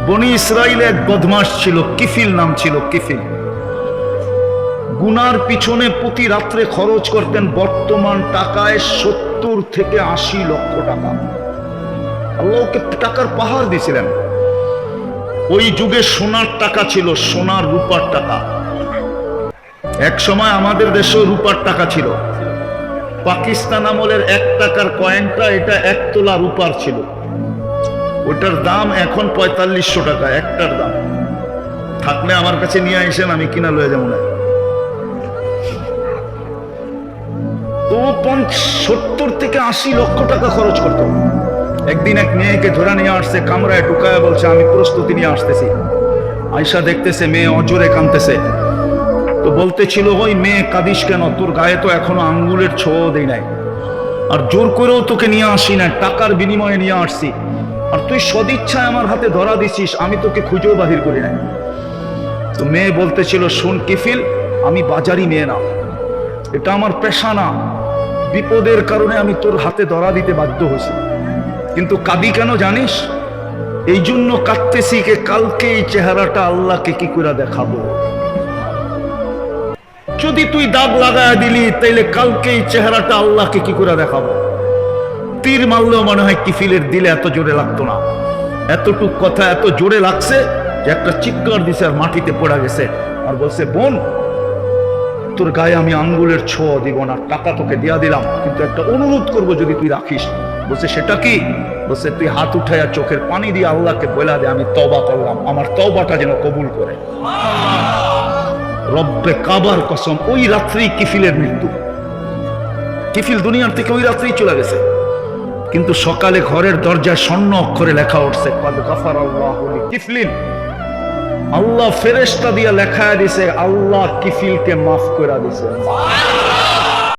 বনি ইসরাইলে এক বদমাশ ছিল, কিফিল নাম ছিল, কিফিল। গুনার পিছনে প্রতি রাত্রে খরচ করতেন বর্তমান টাকায় 70 থেকে 80 লক্ষ টাকা। আল্লাহ ওকে টাকার পাহাড় দিয়েছিলেন। ওই যুগে সোনার টাকা ছিল, সোনার রূপার টাকা। এক সময় আমাদের দেশেও রূপার টাকা ছিল। পাকিস্তান আমলের 1 টাকার কয়েনটা, এটা 1 তোলা রূপার ছিল। ওটার দাম এখন 4500 টাকা একটার দাম। থাকলে আমার কাছে নিয়ে আসেন, আমি কিনা লয়ে যাবো না। তো 70 থেকে 80 লক্ষ টাকা খরচ করত। একদিন এক মেয়েকে ধরে নিয়ে আসছে, কামরায় ঢুকায় বলছে আমি প্রস্তুতি নিয়ে আসতেছি। আয়সা দেখতেছে মেয়ে অজরে কাঁদতেছে। তো বলতেছিল, ওই মেয়ে কাঁদিস কেন, তোর গায়ে তো এখনো আঙ্গুলের ছোঁয়া দেই নাই, আর জোর করেও তোকে নিয়ে আসি না, টাকার বিনিময়ে নিয়ে আসছি, আর তুই সদিচ্ছায় আমার হাতে ধরা দিছিস, আমি তোকে খুঁজেও বাহির করি নাই। তো মেয়ে বলতেছিল, শোন কিফিল, আমি বাজারি মেয়ে না, এটা আমার পেশা না, বিপদের কারণে আমি তোর হাতে ধরা দিতে বাধ্য হয়েছি। কিন্তু কাঁদি কেন জানিস? এই জন্য কাঁদতেছি যে কালকে এই চেহারাটা আল্লাহকে কি করে দেখাবো। যদি তুই দাগ লাগায় দিলি, তাইলে কালকে এই চেহারাটা আল্লাহকে কি করে দেখাবো। তীর মারলেও মনে হয় কিফিলের দিলে এত জোরে লাগতো না। এতটুক কথা এত জোরে লাগছে যে একটা চিৎকার দিছে আর মাটিতে পড়া গেছে। আর বলছে, বোন, তোর গায়ে আমি আঙ্গুলের ছোঁয়া দিব না, টাকা তোকে দিয়া দিলাম, কিন্তু একটা অনুরোধ করব যদি তুই রাখিস। বলছে, সেটা কি? বলছে, তুই হাত উঠাইয়া চোখের পানি দিয়ে আল্লাহকে বলা দে আমি তওবা করলাম, আমার তওবাটা যেন কবুল করে। রব্বে কাবার কসম, ওই রাত্রেই কিফিলের মৃত্যু। কিফিল দুনিয়ার থেকে ওই রাত্রেই চলে গেছে। কিন্তু সকালে ঘরের দরজায় স্বর্ণ অক্ষরে লেখা উঠছে, কদ গাফারাল্লাহু লিকিফলিন। আল্লাহ ফেরেশতা দিয়া লেখা দিছে, আল্লাহ কিফিলকে মাফ করে দিছে।